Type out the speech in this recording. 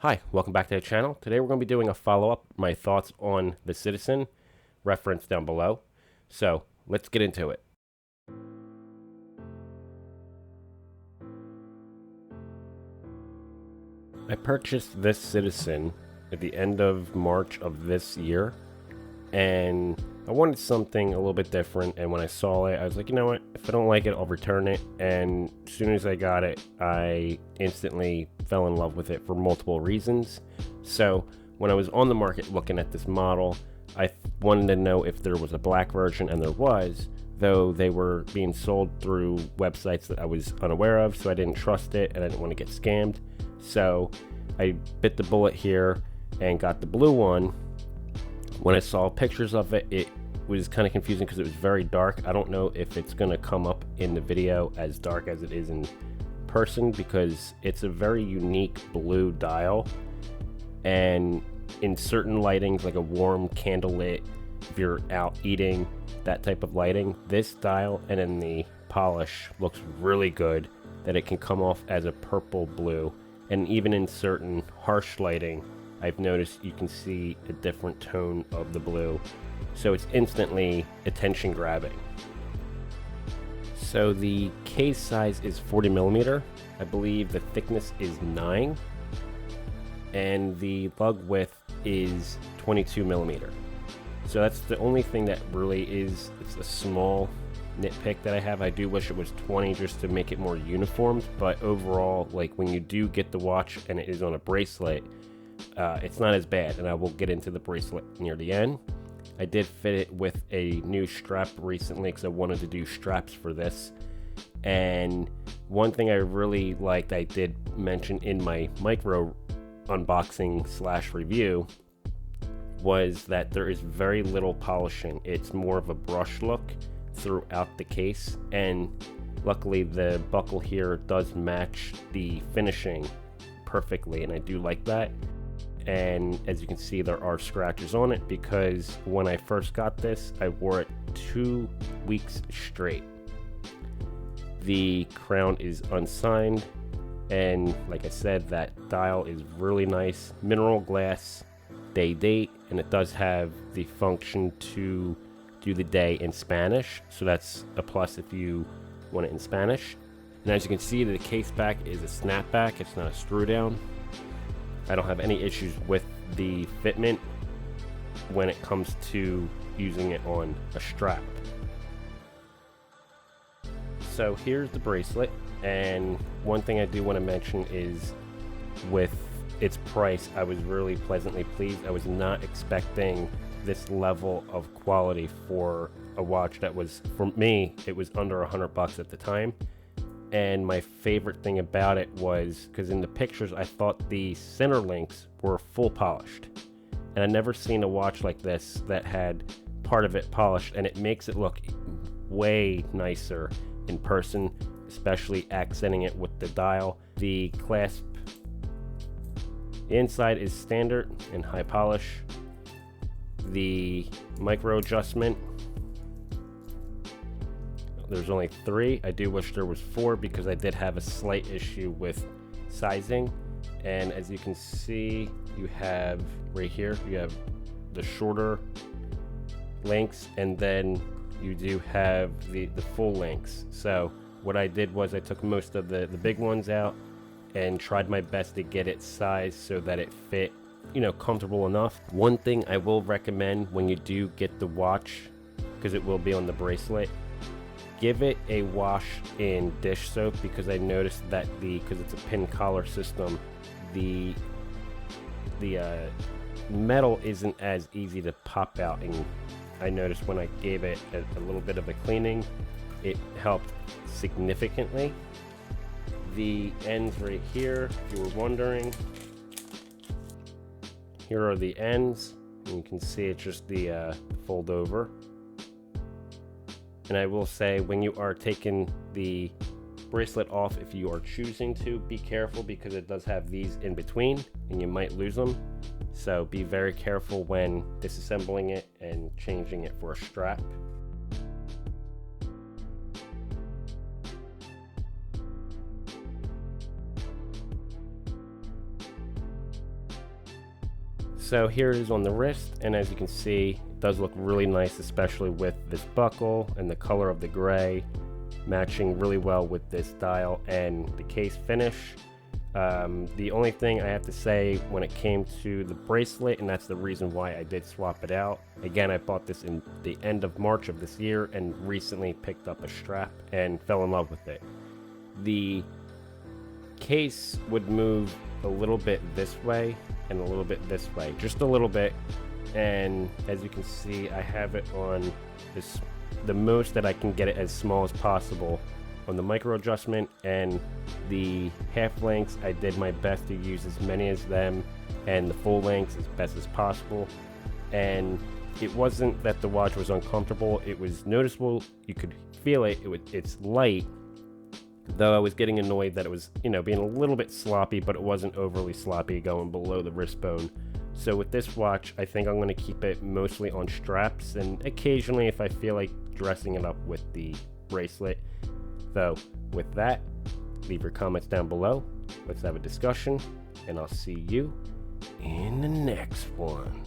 Hi, welcome back to the channel. Today we're going to be doing a follow-up, my thoughts on the Citizen, reference down below. So let's get into it. I purchased this Citizen at the end of March of this year, and I wanted something a little bit different, and when I saw it, I was like, you know what, if I don't like it, I'll return it. And as soon as I got it, I instantly fell in love with it for multiple reasons. So when I was on the market looking at this model, I wanted to know if there was a black version, and there was, though they were being sold through websites that I was unaware of, so I didn't trust it and I didn't want to get scammed. So I bit the bullet here and got the blue one. When I saw pictures of it, it was kind of confusing because it was very dark. I don't know if it's going to come up in the video as dark as it is in person, because it's a very unique blue dial, and in certain lightings, like a warm candlelit, if you're out eating, that type of lighting, this dial and in the polish looks really good, that it can come off as a purple blue. And even in certain harsh lighting, I've noticed you can see a different tone of the blue, so it's instantly attention grabbing. So the case size is 40 millimeter. I believe the thickness is 9, and the lug width is 22 millimeter. So that's the only thing that really is, it's a small nitpick that I have. I do wish it was 20 just to make it more uniformed, but overall, like when you do get the watch and it is on a bracelet, it's not as bad, and I will get into the bracelet near the end. I did fit it with a new strap recently because I wanted to do straps for this. And one thing I really liked, I did mention in my micro unboxing / review, was that there is very little polishing. It's more of a brush look throughout the case, and luckily the buckle here does match the finishing perfectly, and I do like that. And as you can see, there are scratches on it because when I first got this, I wore it 2 weeks straight. The crown is unsigned, and like I said, that dial is really nice, mineral glass, day date, and it does have the function to do the day in Spanish, so that's a plus if you want it in Spanish. And as you can see, the case back is a snapback, it's not a screw down. I don't have any issues with the fitment when it comes to using it on a strap. So here's the bracelet, and one thing I do want to mention is with its price, I was really pleasantly pleased. I was not expecting this level of quality for a watch that was, for me, it was under $100 at the time. And my favorite thing about it was, because in the pictures I thought the center links were full polished, and I'd never seen a watch like this that had part of it polished, and it makes it look way nicer in person, especially accenting it with the dial. The clasp, the inside is standard and high polish. The micro adjustment, there's only 3. I do wish there was 4 because I did have a slight issue with sizing. And as you can see, you have right here, you have the shorter links, and then you do have the full links. So what I did was I took most of the big ones out and tried my best to get it sized so that it fit, you know, comfortable enough. One thing I will recommend when you do get the watch, because it will be on the bracelet, give it a wash in dish soap, because I noticed that because it's a pin collar system, the metal isn't as easy to pop out, and I noticed when I gave it a little bit of a cleaning, it helped significantly. The ends right here, if you were wondering, here are the ends, and you can see it's just the fold over. And I will say, when you are taking the bracelet off, if you are choosing to, be careful, because it does have these in between and you might lose them. So be very careful when disassembling it and changing it for a strap. So here it is on the wrist, and as you can see, it does look really nice, especially with this buckle and the color of the gray matching really well with this dial and the case finish. The only thing I have to say when it came to the bracelet, and that's the reason why I did swap it out. Again, I bought this in the end of March of this year and recently picked up a strap and fell in love with it. The case would move a little bit this way and a little bit this way, just a little bit. And as you can see, I have it on this, the most that I can get it as small as possible on the micro adjustment, and the half lengths I did my best to use as many as them, and the full lengths as best as possible. And it wasn't that the watch was uncomfortable, it was noticeable, you could feel it, it's light, though I was getting annoyed that it was, you know, being a little bit sloppy, but it wasn't overly sloppy going below the wrist bone. So with this watch, I think I'm going to keep it mostly on straps, and occasionally if I feel like dressing it up with the bracelet. So with that, leave your comments down below, let's have a discussion, and I'll see you in the next one.